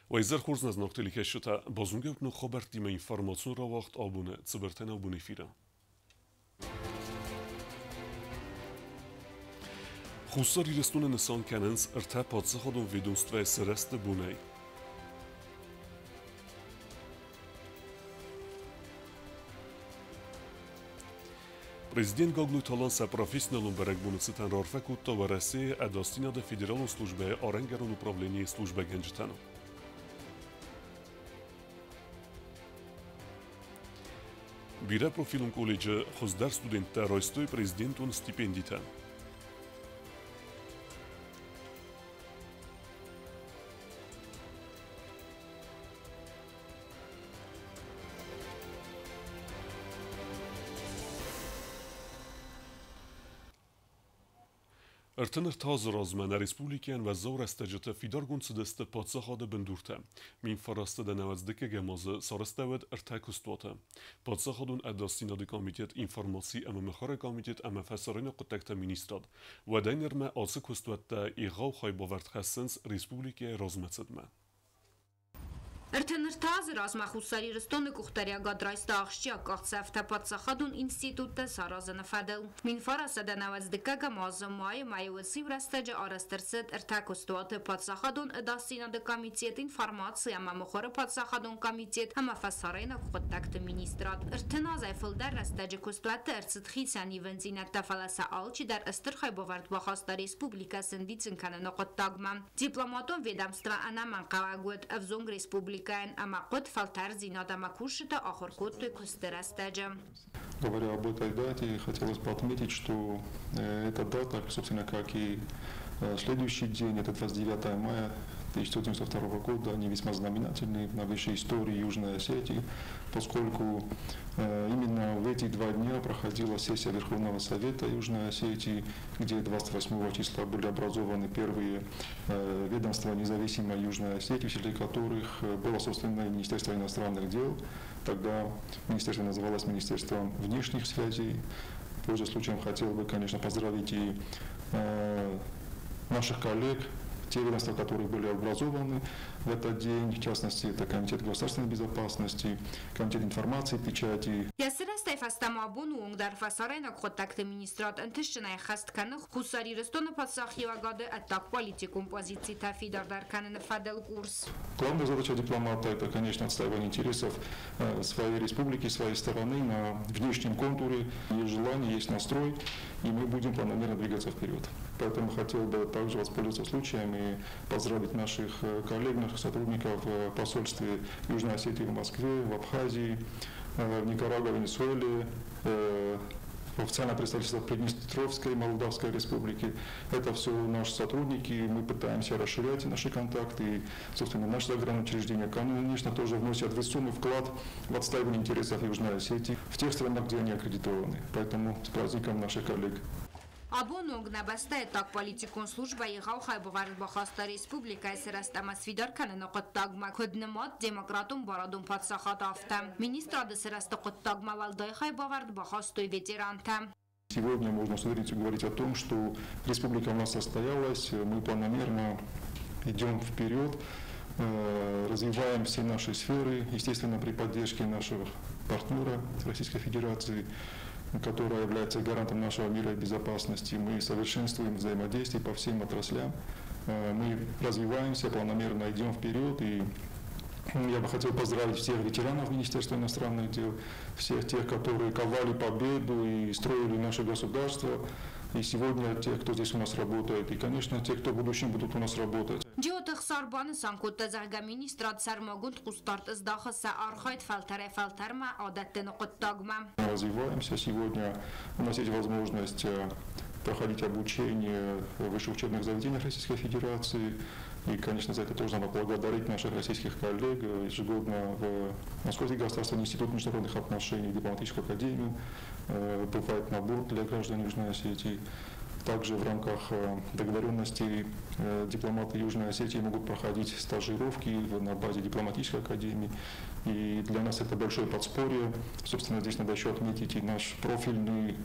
Вайзер хурзназ ноктели кешута базунгев ну хабар тима информацион ра вақт абуне цибертен абуне фира. Хусари рестуне Nissan Canons рта подсаходон ведомства срест буней. Президент Гаглу таланса профессионалун берегбунуцитан рарфеку товараси адастина да федералун службе Оренгарун управление службе генджитану. Бира профилун колледжа хоздар студентта ройстой президентун стипендита. Артыныр таз размана республикиян ва зор астаджата фидаргун цидасты падсахады бендурта. Мин фарасты да наваздыка гамазы сарыставад артакустуата. Падсахадун адастинады комитет информации ама махара комитет ама фасарына кутакта министрад. Ва дайнерма асы кустуатта игау хайбавард хассенс республикия размацадма. Ertənirtaz razmախուսարի ռստոնը կուղտարյա գադրայստա աղշճիա կաղցավտա պատսախադուն ինստիտուտը սարազը նվադել։ Մինֆարասը դանավաց դկագը մազը մայվեցի վրաստաջը արաստրսետ երթակոստուատը պատսախադուն դասինադը կամիցիետ ինվարմացի ամամոխորը պատսախադուն կամիցիետ համաֆասարայնը կուղտակտը մինիստրատ։ Ertənaz այվլդար ռաստաջը կոստուատը երցդխիցանի վենձինատա ֆալասա ալչի դար ըստր խայբովարդ բախաստա ռեսպուբլիկա սնդիցն կանը նողոտտագման։ Դիպլոմատոն ведомства անաման կավագուետ ավզոնգ ռեսպուբլիկա Говоря об этой дате, хотелось бы отметить, что эта дата, собственно, как и следующий день, это 29 мая 1992 года, они весьма знаменательны в новейшей истории Южной Осетии, поскольку именно в эти 2 дня проходила сессия Верховного Совета Южной Осетии, где 28 числа были образованы первые ведомства независимой Южной Осетии, среди которых было, собственно, Министерство иностранных дел. Тогда министерство называлось Министерством внешних связей. Пользуясь случаем, хотел бы, конечно, поздравить и наших коллег, те ведомства, которые были образованы в этот день, в частности, это Комитет государственной безопасности, Комитет информации, печати. Ясырастай фастамабун уңдар фасарайна контакты министрат антышчынай хастканы хусари рестона подсахивагады аттак политикум позиции тафидардар канын фадел курс. Главная задача дипломата — это, конечно, отстаивание интересов своей республики, своей стороны на внешнем контуре. Есть желание, есть настрой, и мы будем планомерно двигаться вперед. Поэтому хотел бы также воспользоваться случаем и поздравить наших коллег, наших сотрудников в посольстве Южной Осетии в Москве, в Абхазии, в Никарагуа, Венесуэле, в официальном представительстве Приднестровской и Молдавской республики. Это все наши сотрудники, мы пытаемся расширять наши контакты, и, собственно, наши заграничные учреждения, конечно, тоже вносят весомый вклад в отстаивание интересов Южной Осетии в тех странах, где они аккредитованы. Поэтому с праздником наших коллег. Абонунг набастает так политикун служба եղավ Հայբովարդ Բախաստա Ռեսպուբլիկայի սրաստամասվիդար նոկոտտագմա քդնմոտ դեմոկրատում բարադում պատսախատավտա Министрады սրաստակոտտագմավալդայ Հայբովարդ Բախաստոյ ветеранта. Сегодня можно с уверенностью говорить о том, что республика у нас состоялась, мы планомерно идем вперед, развиваем все наши сферы, естественно, при поддержке нашего партнера Российской Федерации, которая является гарантом нашего мира и безопасности. Мы совершенствуем взаимодействие по всем отраслям. Мы развиваемся, планомерно идем вперед. И я бы хотел поздравить всех ветеранов Министерства иностранных дел, всех тех, которые ковали победу и строили наше государство. И сегодня тех, кто здесь у нас работает, и, конечно, те, кто в будущем будут у нас работать. Развиваемся. Сегодня у нас есть возможность проходить обучение в высших учебных заведениях Российской Федерации. И, конечно, за это тоже надо поблагодарить наших российских коллег. Ежегодно в Московский государственный институт международных отношений, дипломатическую академию бывает набор для граждан Южной Осетии. Также в рамках договоренности дипломаты Южной Осетии могут проходить стажировки на базе дипломатической академии. И для нас это большое подспорье. Собственно, здесь надо еще отметить и наш профильную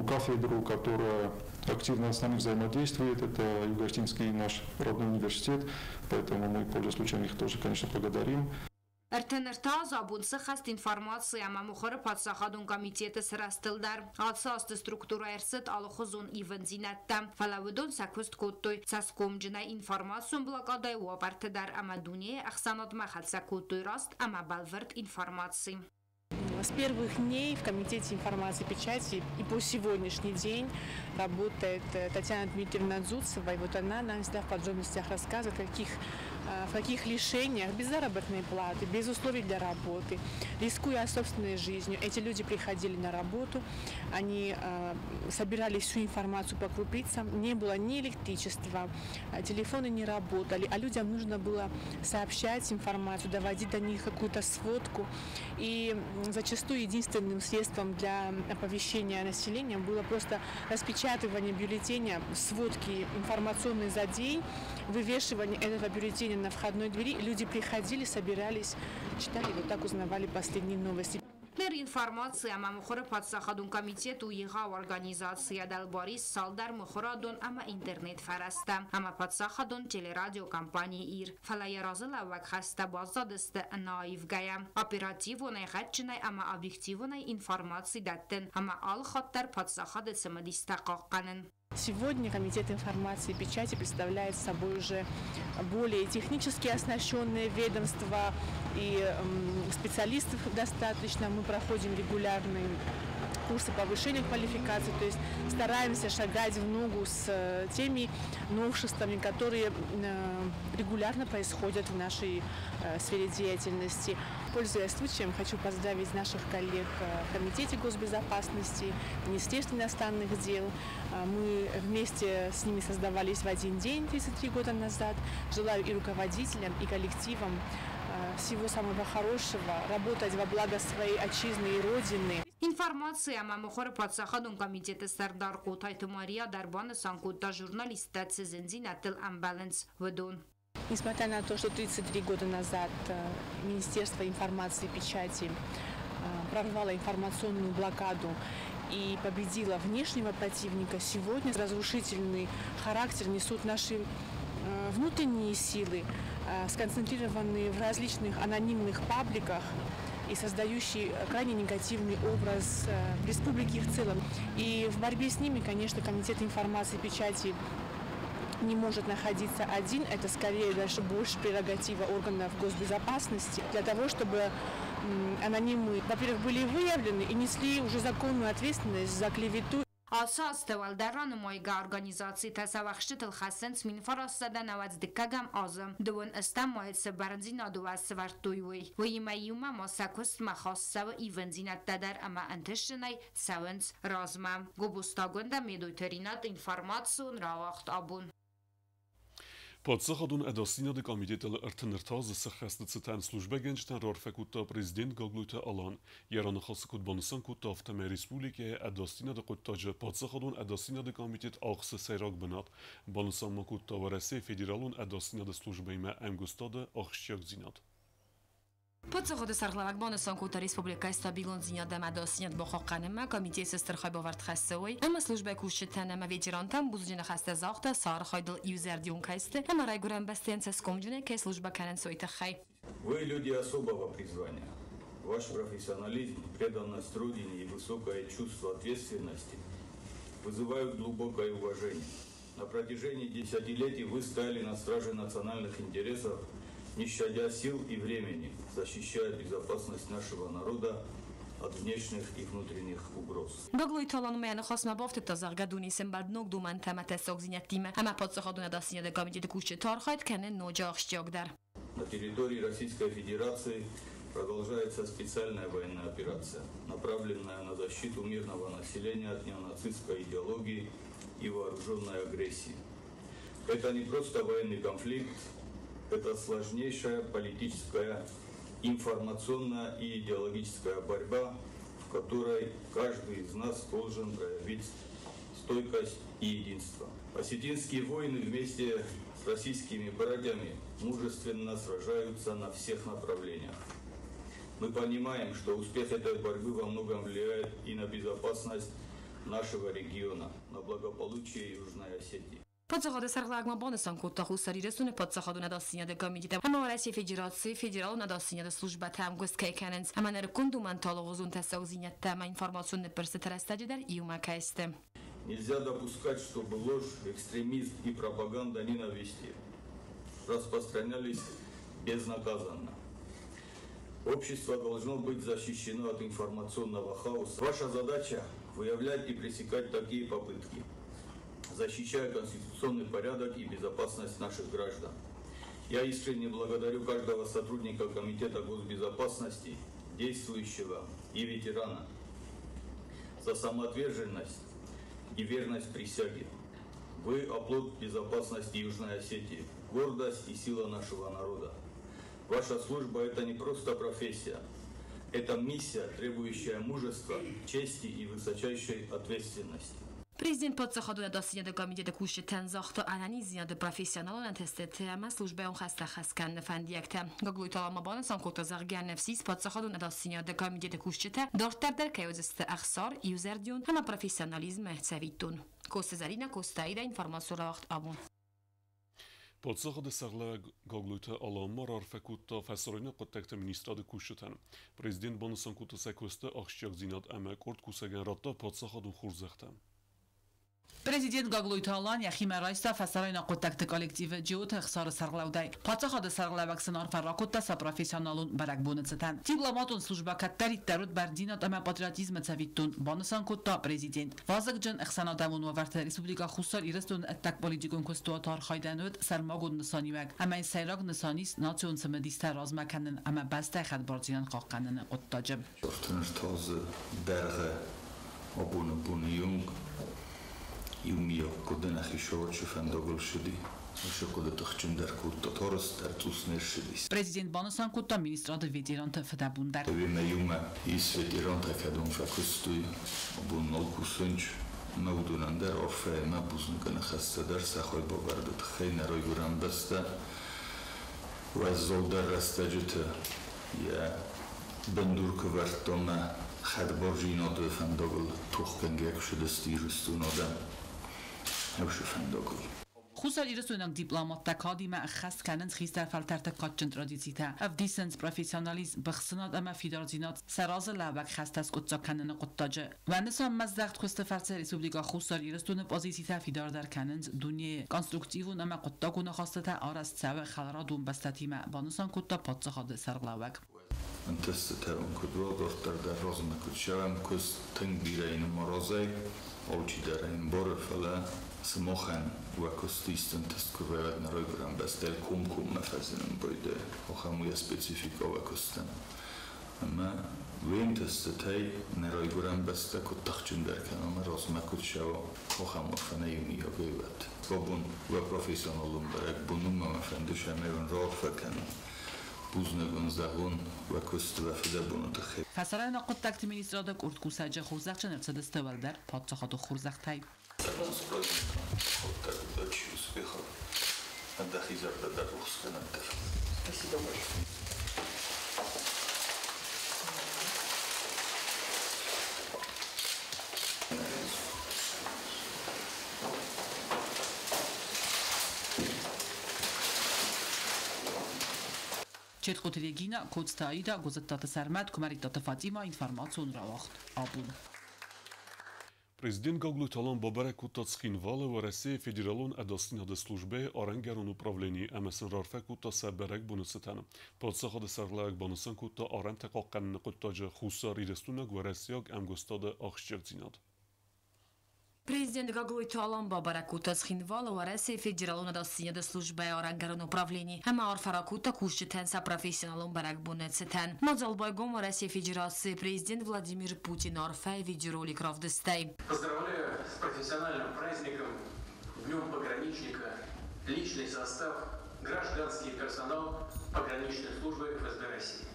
кафедру, которая активно с нами взаимодействует. Это Юго-Остинский наш родной университет, поэтому мы, пользуясь случаем, их тоже, конечно, благодарим. Ertənertaz abunsa xəst informasiya məmuxarı patsaxadun komiteti sırastildar. Atsastı struktura ersət alıxuzun ivenzinətdə. Fələvidun səkvist kodtoy. Səskomcina informasyon blakaday uabartidar əmə duniyə əxsanat məxəd səkodtoy rast əmə balvert informasiya. С первых дней в Комитете информации и печати и по сегодняшний день работает Татьяна Дмитриевна Дзуцева. И вот она нам всегда в подробностях рассказывает, в каких лишениях, без заработной платы, без условий для работы, рискуя собственной жизнью. Эти люди приходили на работу, они собирали всю информацию по крупицам, не было ни электричества, телефоны не работали, а людям нужно было сообщать информацию, доводить до них какую-то сводку. И зачастую единственным средством для оповещения населения было просто распечатывание бюллетеня, сводки информационной за день, вывешивание этого бюллетеня на входной двери. Люди приходили, собирались, читали, вот так узнавали последние новости. Մեր ինֆորմացիա մամուխորը պատսախադուն կոմիտետ ու եղավ օրգանիզացիա դալբարիս սալդար մուխորադուն ամա ինտերնետ ֆարաստա ամա պատսախադուն տելերադիո կամպանի իր ֆալայարազը լավակ խաստա բազադստը նայվ գայա օպերատիվ ունայ խաչնայ ամա օբյեկտիվ ունայ ինֆորմացի դատեն ամա ալ խаттар պատսախադը սմդիստակականն. Сегодня Комитет информации и печати представляет собой уже более технически оснащенное ведомство, и специалистов достаточно. Мы проходим регулярные курсы повышения квалификации, то есть стараемся шагать в ногу с теми новшествами, которые регулярно происходят в нашей сфере деятельности. Пользуясь случаем, хочу поздравить наших коллег в Комитете госбезопасности, в Министерстве иностранных дел. Мы вместе с ними создавались в один день 33 года назад. Желаю и руководителям, и коллективам всего самого хорошего, работать во благо своей отчизны и родины. Информация мамухора подсахадун комитета Сардар Кутай Тумария Дарбана Санкута журналиста Цезензинател Амбаланс Ведун. Несмотря на то, что 33 года назад Министерство информации и печати прорвало информационную блокаду и победило внешнего противника, сегодня разрушительный характер несут наши внутренние силы, сконцентрированные в различных анонимных пабликах и создающие крайне негативный образ республики в целом. И в борьбе с ними, конечно, Комитет информации и печати не может находиться один, это скорее даже больше прерогатива органов госбезопасности, для того, чтобы анонимы, во-первых, были выявлены и несли уже законную ответственность за клевету. Ասաստեվալ դարանը մոյգա օրգանիզացի տեսավախշտել խասենց մին ֆարասադան աված դկագամ ազım դվն ըստամ մոյցը բարձին ադուվաս սվարտույվի վույմայյումա մոսակուստ մախասսավը իվենձինատ տադար ամա ընտշնայ սավենց ռազմա գոբուստագոնդա մեդույթերինատ ինформացիոն ռավախտ աբուն. Պատսախադուն ադասինա դե կոմիտետել ըրթներթազը սխաստացտան службегенчтан рорфекута президент Гаглույթը Ալան Երանախասկուտ բոնսան կուտա ավտամե ռեսպուլիկե ադասինա դե կուտաջը պատսախադուն ադասինա դե կոմիտետ աղսը սերակ բնատ բոնսան մակուտա վարասե ֆեդերալուն ադասինա դե службեյմե ամգուստադը աղշյակ զինատ. Подсоходы сарлавакбоны Санкута Республика стабилон зинядам адасинят бохақанема комитет сестрхай бавард хастеой ама служба кушчетанема ветерантам бузжина хаста захта сар хайдл юзердиун кайсте ама райгурам бастенца скомджуне ке служба канен сойтахай. Вы люди особого призвания. Ваш профессионализм, преданность Родине и высокое чувство ответственности вызывают глубокое уважение. На протяжении десятилетий вы стояли на страже национальных интересов, не щадя сил и времени, защищая безопасность нашего народа от внешних и внутренних угроз. Гаглույթ Ալան մենը խոսմա բովտը տազարգադունի սեմբարդնոկ դուման թեմատե սոգզինյատիմը համա պատսախադուն ադասինյա դե կամիտետը կուշչը թարխայտ կենեն նոջաղշճյոգդար. На территории Российской Федерации продолжается специальная военная операция, направленная на защиту мирного населения от неонацистской идеологии и вооруженной агрессии. Это не просто военный конфликт, это сложнейшая политическая, информационная и идеологическая борьба, в которой каждый из нас должен проявить стойкость и единство. Осетинские воины вместе с российскими братьями мужественно сражаются на всех направлениях. Мы понимаем, что успех этой борьбы во многом влияет и на безопасность нашего региона, на благополучие Южной Осетии. Podzachoda sarglagma bonusan kutta husari resune podzachodu nadasinya de komitete ama Россия Федерации федерал надасиня de служба там госкейкененс ama nerkundu mantологозун тасаузиня тема информационный персетерестаджидер иумакайсте. Нельзя допускать, чтобы ложь, экстремизм и пропаганда ненависти распространялись безнаказанно. Общество должно быть защищено от информационного хаоса. Ваша задача – выявлять и пресекать такие попытки, защищая конституционный порядок и безопасность наших граждан. Я искренне благодарю каждого сотрудника Комитета госбезопасности, действующего и ветерана, за самоотверженность и верность присяге. Вы – оплот безопасности Южной Осетии, гордость и сила нашего народа. Ваша служба – это не просто профессия, это миссия, требующая мужества, чести и высочайшей ответственности. Президент подzachodu nadasinya de komitete kushten zaxta analizia de professionalen testete ama службе он хаста хасkan фандиякте. Гоглуй талама банасан кота зарган нефсис подzachodu nadasinya de komitete kushte дортер дер кайозесте ахсар юзердион ама профессионализм цавитун. Костезарина Костаида информацию вақт абун. Podzachoda sarlag gogluyta alanma rarfekutta fesarayna qattakta ministrada kushtan. Prezident bonusan kutta sekosta axshyak zinat ama kort kusagan ratta podzachodun khurzaxta. Президент Гаглуйталан яхимарайста фасарайна қоттакты коллективы джиуты хсары сарлаудай. Пацахады сарлавак сынар фарракуттаса профессионалун баракбунацетан. Дипломатун служба каттарит дарут бардинат ама патриотизм цавиттун. Банысан кутта президент. Вазык джан ихсанадамун ваварта республика хусар ирестун аттак политикун кустуатар хайдануд сармагун нысанивак. Ама ин сайрак нысанис национ самадиста размаканын ама баста хад бардинан қаққанын қоттаджым. Офтаныр тазы дәрғі абуны юнг Юмия коден ахишовать шефендогл шуди, еще куда тахчим дар кутта торос дар туснер шудис. Президент Банасан кутта министрада ветеранта федабундар. Виме юма из ветеранта кадун факустуй, бун нолку сунч, мавдунандар орфе ма бузункана хастадар сахой бавардат хейна рой гуран баста, вазолдар растаджута я бендурка вартома хадборжинода фендогл тухкенгек шудисти рустунода. خصوصا ایرسونان دیپلمات تکادی ما خست کنند خیستر فلتر تکات ترادیسیتا اف دیسنس پروفسیونالیسم بخصنات اما فیدارزینات سراز لعبک خست از قطع کنن قطاجه و نسان مزدخت خست فرسر ریسوبلیکا خصوصا ایرسون پوزیسیتا فیدار در کنند دنیا کنسترکتیون اما قطع کنه خواسته تا آرست سوه خلرا دون بستتی ما با نسان قطع پادزه خواده سرگلاوک انتستترون کدوا دارتر در رازم کدشوام کس تنگ بیرین مرازه اوچی در این بار فلا سماخن و کستیستن تست کرویت نروی برم بس دل کم مفزنم بایده آخموی سپسیفیکا و کستن اما وین تستتای نروی برم بس کد تخچون در کنم رازم کدشوا آخمو فنیمی یا بیوت بابون و پروفیسیونالون برک بونم مفندش همیون راه فکنم بوزنگون زغون و کست و فدبونو تخیل فسرای نقد تکت مینیسترادا کرد کوساجه خوزق چن ارتدست تولدر پادشاهات خوزق تای ترانسپورت خودت داشیوس بخور ندخیزر در رخصت ندف Спасибо большое. Четхот Регина, Кодстаида, Гозеттата Сармат, Кумаритата Фатима, информацион равахт. Абун. Президент Гаглуйталан бабарек утацхинвала в России федералун адастина де службе орангарун управлений амасан рарфек утаса барек бунусатан. Подсахад сарлак бонусан кута арам тақаққан нақуттажа хуса rirestунак в Россияк амгостада ахшчерцинад. Президент Гаглуйталан бабаракута схинвала в России федералун адастина де службе орангарун управлений ама арфаракута кушчетен са профессионалун барек бунецетен. Мазалбайгом в России Федерации президент Владимир Путин арфай видеоролик равдестей. Поздравляю с профессиональным праздником, Днем пограничника, личный состав, гражданский персонал пограничной службы ФСБ России.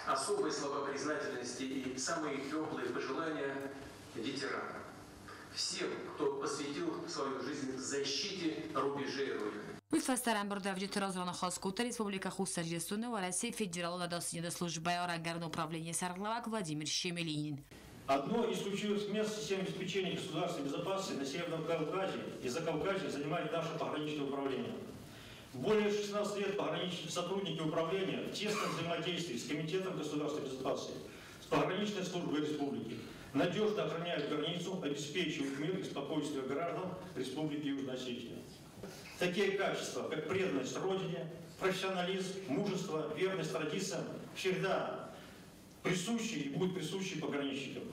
Особые слова признательности и самые теплые пожелания ветеранам. Всем, кто посвятил свою жизнь защите рубежей Родины. Вифастерам бардавжит разрана хаскута Республика Хуссаржестуна в России федералу надасыня службы орангарного управления Сарглавак Владимир Шемелинин. Одно из ключевых мест в системе обеспечения государственной безопасности на Северном Кавказе и Закавказье занимает наше пограничное управление. Более 16 лет пограничные сотрудники управления в тесном взаимодействии с Комитетом государственной безопасности, с пограничной службой республики надежно охраняют границу, обеспечивают мир и спокойствие граждан Республики Южная Осетия. Такие качества, как преданность Родине, профессионализм, мужество, верность традициям, всегда присущи и будут присущи пограничникам.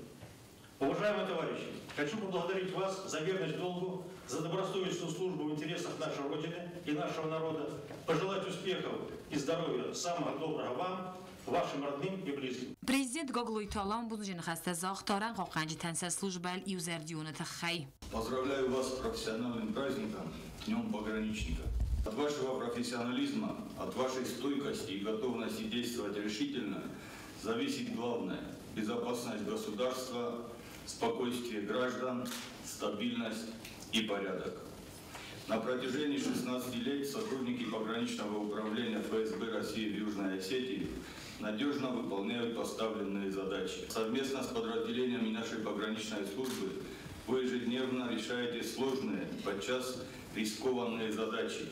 Уважаемые товарищи, хочу поблагодарить вас за верность долгу, за добросовестную службу в интересах нашей Родины и нашего народа, пожелать успехов и здоровья, самого доброго вам, вашим родным и близким. Президент Гоглуй Талан будучи нахасте захтаран қоқанжи тәнсі службал юзердионы тахай. Поздравляю вас с профессиональным праздником, Днем пограничника. От вашего профессионализма, от вашей стойкости и готовности действовать решительно зависит главное – безопасность государства, спокойствие граждан, стабильность и порядок. На протяжении 16 лет сотрудники пограничного управления ФСБ России в Южной Осетии надежно выполняют поставленные задачи. Совместно с подразделениями нашей пограничной службы вы ежедневно решаете сложные, подчас рискованные задачи.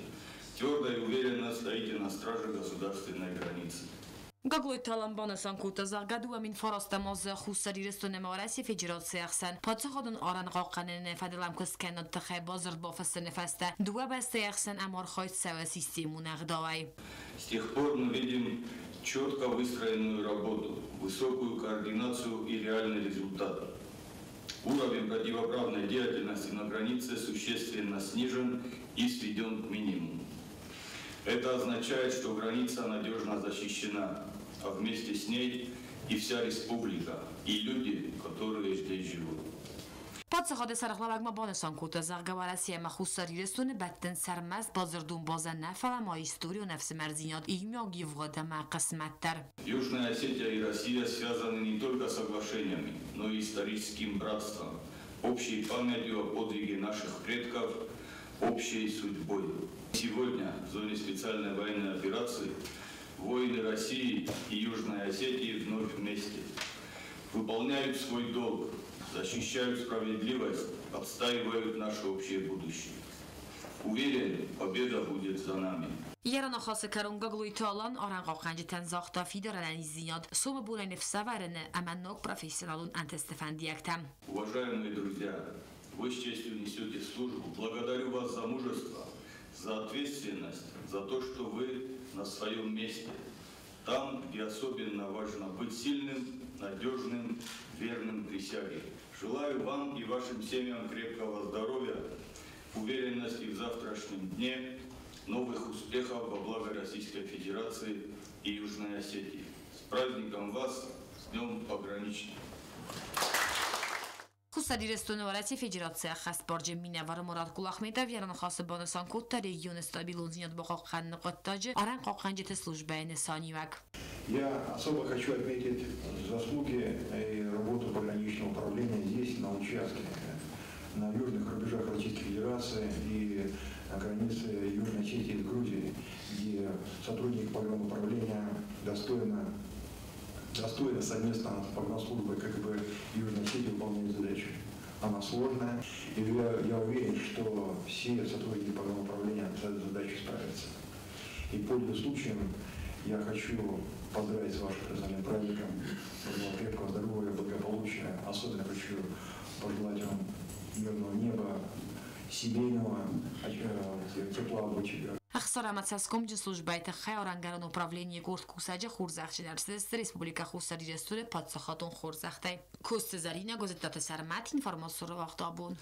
Твердо и уверенно стоите на страже государственной границы. Гоглуй Талан санкута заргаду амин фараста маза хусари рестон мораси федерация ахсан патсахадун аран قاقنن فدلم کس کنن تخی بازرد بافست نفسته دو بسته ахсан амар خواهد سوا систему нагдавай. С тех пор мы видим четко выстроенную работу, высокую координацию и реальный результат. Уровень противоправной деятельности на границе существенно снижен и сведен к минимуму. Это означает, что граница надежно защищена, а вместе с ней и вся республика, и люди, которые здесь живут. پادشاه سرخلابگ ما بانسان کوتا زرگوارسی مخصوصی رسون بدن سرمست بازردون بازن نفر ما историю نفس مرزینات ایمیاگی وقتا ما قسمت تر. Южная Осетия и Россия связаны не только соглашениями, но и историческим братством, общей памятью о подвиге наших предков, общей судьбой. Сегодня в зоне специальной военной операции воины России и Южной Осетии вновь вместе выполняют свой долг, защищают справедливость, отстаивают наше общее будущее. Уверен, победа будет за нами. Ярана خاص کرون گاگلوی تالان آران قاقنج تنزاخ تا فیدارن زیاد سوم بولای نفسورن امنوک профессионалун антестефандиактам. Уважаемые друзья, вы с честью несете службу. Благодарю вас за мужество, за ответственность, за то, что вы на своем месте. Там, где особенно важно быть сильным, надежным, верным присяге. Желаю вам и вашим семьям крепкого здоровья, уверенности в завтрашнем дне, новых успехов во благо Российской Федерации и Южной Осетии. С праздником вас, с Днем пограничника! خصوصی رستون وارسی فدراسیا خاص برج مینوار مراد کلاخمیتا ویران خاص بانسان کوتا رژیون استابیلون زیاد با قاقن قطاج آران قاقنجت службе несанивак. Я особо хочу отметить заслуги и работу пограничного управления здесь, на участке, на южных рубежах Российской Федерации и на границе Южной Осетии и Грузии, где сотрудники погрануправления достойно совместно с погранслужбой КГБ Южной Осетии выполняют задачу. Она сложная, и я уверен, что все сотрудники погрануправления с этой задачей справятся. И пользуясь случаем, я хочу поздравить с вашим профессиональным праздником, крепкого здоровья, благополучия. Особенно хочу пожелать вам мирного неба, семейного, тепла в очереди. Ахсарамат саскомджи службай тахай орангаран управление горд кусаджа хурзахчи дарсист республика хусари рестуре падсахатун хурзахтай. Кост Зарина газета сармат информацию вахтабун.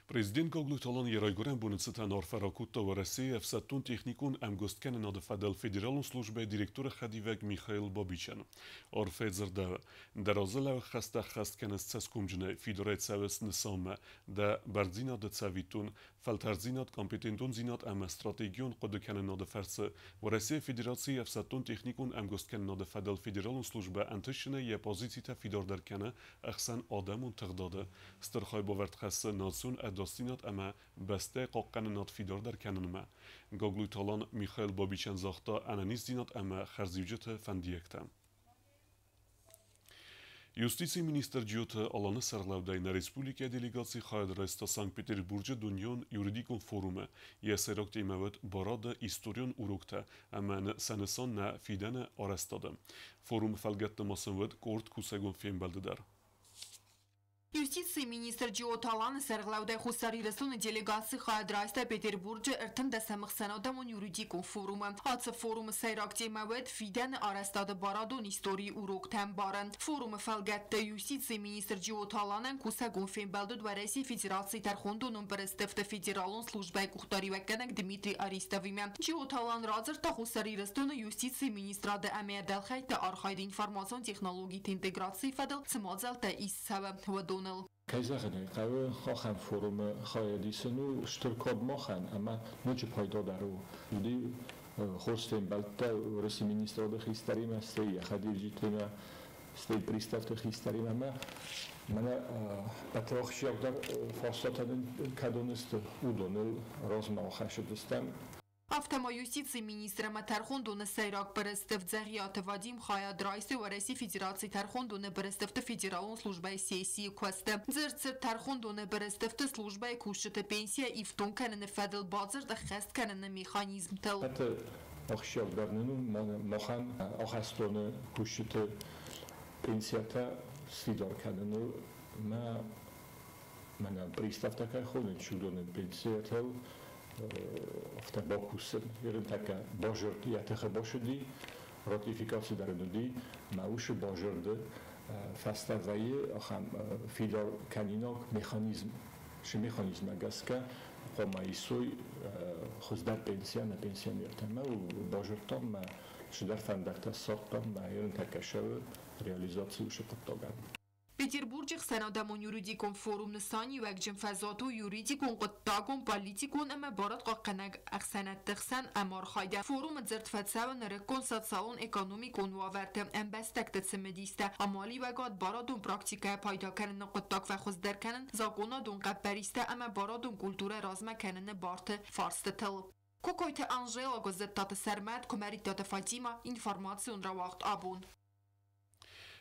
Президент Гоглуй Талан ярайгурен бунцетан арфаракутта ва Россия фсаттун техникун амгосткен над федел федералун службе директора Хадивек Михаил Бабичан. Орфедзерда даразела хаста хасткенес цескумжне федерацияс несаме да бардзина да цавитун фалтарзинат компетентун зинат ам стратегион qodken над ферсе ва Россия федерация фсаттун техникун амгосткен над федел федералун службе антишне я позицита федор деркена ахсан адамун тгдade стерхай боварт хаsse ناسون داستینات اما بسته قاقنات فیدار در کننما گاگلوی تالان میخائیل بابیچن زاختا انانیز دینات اما خرزیوجت فندیکتم Юстиции министр Ջիոթը Ալանը Սարլավդայնա Ռեսպուլիկա դելեգացի խայդրեստա Սանկտ Պետերբուրգը դունյոն յուրիդիկոն ֆորումը եսերոկտի մավդ բարադը իստորիոն ուրոկտը աման սանսոննա ֆիդանը արաստադը ֆորում ֆալգատը մասնվդ կորտ կուսագոն ֆեմբալդդար Юстиции министр Ջիոթալանը Սերգլաուդայ խուսարիրսունը դելեգացի խայդրայստա Պետերբուրգը ըրթն դասամխսանոդամոն յուրիդիկոն ֆորումը հացը ֆորումը սայրակտի մավդ ֆիդանը արաստադը բարադոն իստորի ուրոկտան բարան ֆորումը ֆալգատը Юстиции министр Ջիոթալանն կուսագոն ֆեմբալդը դվարեսի ֆեդերացի տարխոնդոնուն պրեստեվտը ֆեդերալոն службай կուխտարիվականակ Դմիտրի Արիստովիմյան Ջիոթալան ռազրտա խուսարիրսունը Юстиции министрադը ամեադալխայտը արխայդ ինֆորմացիոն տեխնոլոգիտ ինտեգրացի ֆադլ цմոձալտը իսսավը հվդոն Kayzağını qağı xaxan forumu xayadisinu ştırkod moxan ama noçu payda daru. Di hostem balta Rusi ministroda xistarima stey xadirjitema stey pristavta xistarima ama mana patroxshiyogdar foslatadın kadonist udonul rozma xashidistam Автома юстиции министра Тархондуна Сайрак Берестев Дзагиата Вадим Хая Драйсы Вареси Федерации Тархондуна Берестевта Федералон служба сессии Квеста. Дзерцер Тархондуна Берестевта служба кушата пенсия и в том канене Федел Бадзер да хест канене механизм тел. Это охшок дарнену мохан охастоне кушата пенсията свидор канену мана пристав така ходен чудоне пенсията в табакусен, ерен така божорди, я теха бошоди, ратификация даренуди, мауши божорди, фаставае, ахам фидор канинок механизм, ше механизм агаска, хома исой хоздар пенсия на пенсионертама, у божортам шедар фандакта сортам, ерен така шаве реализацию ше подтоган. Петербургих сенадамон юридикон форум нсани векджин фазату юридикон قطاقون политикон اما بارد قاقناق اخسانت تخسان امار خایده فورум زرد فتساو نرکون سالون اکانومیکون واورته ام بستک تسمدیسته امالی وگاد بارادون پراکتیکه پایدا کنن قطاق و خوزدر کنن زاقونا دون قبریسته اما بارادون کلتور رازمه کنن بارت فارسته تل کوکویت انجیلا گزدتات سرمت کمریتات فاتیما інформаціон را وقت آبون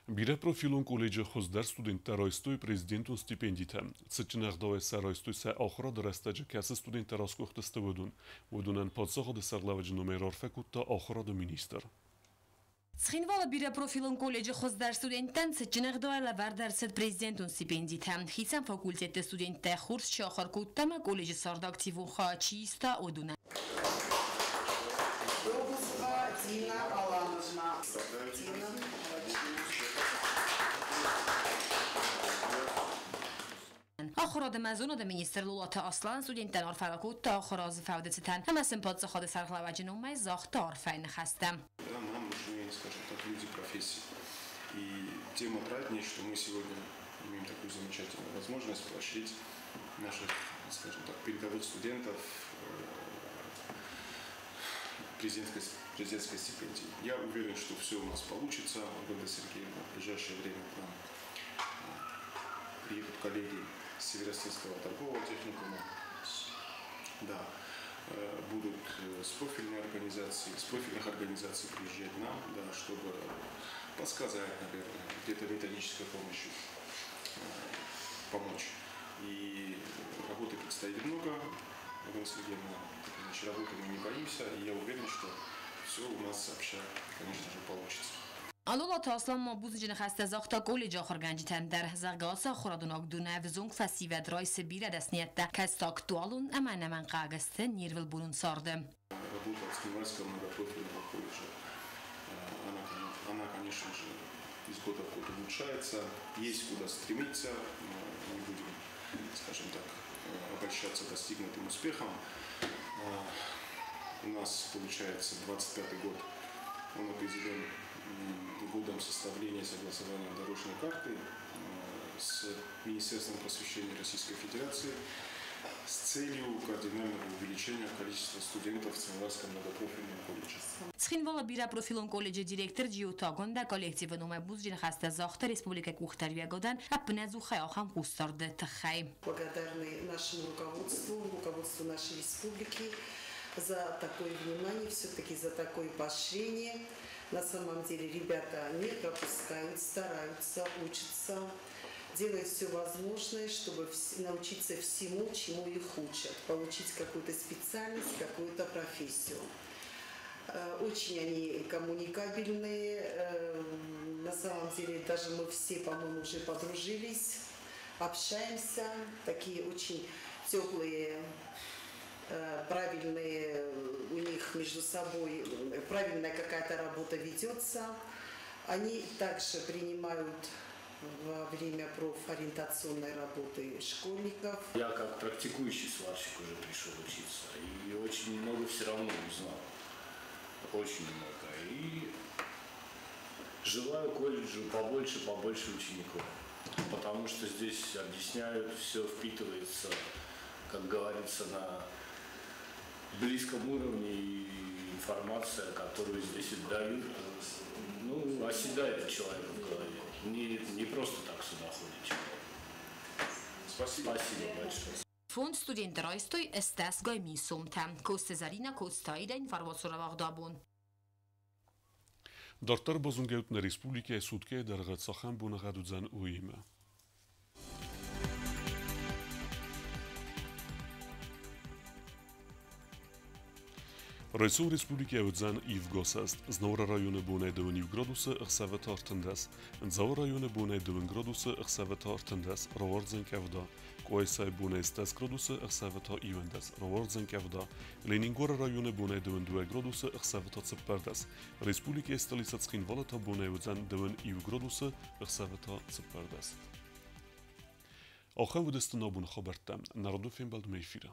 Бира профилон колледжа хоздар студентта райстой президентун стипендита. Цычнагдавай сарайстой са ахра дырастаджа каса студентта раскохтаста водунан падсаха да сарглаваджа номер арфекутта ахра да министр. Схинвала бира профилон колледжа хоздар студенттан цычнагдавай лавар дарсет президентун стипендита. Хисан факультетте студентта хурс шахар куттама колледжа сардактивун хачиста одунан. Тина Алановна. آخراد مزون د مینیستر لولات اصلا سودینتن آرفراکوت تا آخراز فودتتن هم از پادز خود سرخلا جنوم زاخت آرفین خستم. Нам нужны, скажем так, люди профессии. И тем отраднее, что мы сегодня имеем такую замечательную возможность поощрить наших, скажем так, передовых студентов президентской стипендии. Я уверен, что все у нас получится. Ольга Сергеевна в ближайшее время к нам приедут коллеги с Северо-Синского торгового техникума. Да, будут с профильных организаций приезжать нам, да, чтобы подсказать, наверное, где-то методической помощью помочь. И работы предстоит много. Ольга Сергеевна, значит, работы мы не боимся, и я уверен, что все у нас сообща, конечно же, получится. Алолات اصلا ما بوزجن خسته زاختا کلیج آخرگنجتن در زغاس خورادوناک دونه وزونگ فسی و درایس بیره دستنیت کست اکتوالون اما نمن قاقسته نیرول بولون سارده. Работа в Скандинавском многопрофильном колледже, она, конечно же, из года в год улучшается, есть куда стремиться, не будем, скажем так, обольщаться достигнутым успехом. У нас получается 25-й год, он определен годом составления и согласования дорожной карты с Министерством просвещения Российской Федерации с целью кардинального увеличения количества студентов в Цмиларском многопрофильном колледже. Схинвала бира профилон колледжа директор Ջիոթագոն դա կոլեկտիվը նոմե բուզջին խաստա զախտը республика Кухтарвия годан апнезу хаяхан кустарде тхай. Благодарны нашему руководству нашей республики, за такое внимание, все-таки за такое поощрение. На самом деле ребята не пропускают, стараются, учатся, делают все возможное, чтобы научиться всему, чему их учат, получить какую-то специальность, какую-то профессию. Очень они коммуникабельные, на самом деле даже мы все, по-моему, уже подружились, общаемся, такие очень теплые, правильные у них между собой, правильная какая-то работа ведется. Они также принимают во время профориентационной работы школьников. Я как практикующий сварщик уже пришел учиться и очень много все равно узнал. Очень много. И желаю колледжу побольше учеников, потому что здесь объясняют, все впитывается, как говорится, на близком уровне, и информация, которую здесь дают, ну, оседает человек в голове. Не просто так сюда ходит человек. Спасибо большое. Fond studenterajstoj estas gajmi somtem. Kostezarina kostayda informaționă vagdabon. Դարտար բազունգայութն Ռեսպուլիկայի սուտկե դարղացախան բունաղադուձան ուիմը։ Ռայսու Ռեսպուլիկայի ուձան իվ գոսաստ, զնոր ռայոնը բունայ դվն իվ գրադուսը ըխսավետ արտնդես, ընձավոր ռայոնը բունայ դվն գրադուսը ըխսավետ արտնդես, ռովարձեն կավդա, Կոյսայ բունայ ստես գրադուսը ըխսավետա իվնդես, ռովարձեն կավդա, Լենինգորը ռայոնը բունայ դվն դուե գրադուսը ըխսավետա ծպարդես, Ռեսպուլիկայի ստալիսացխին վալատա բունայ ուձան դվն իվ գրադուսը ըխսավետա ծպարդես։ Ախան վդստնաբուն խաբերտեմ, նարադու ֆիլմ բալդում էյֆիրա։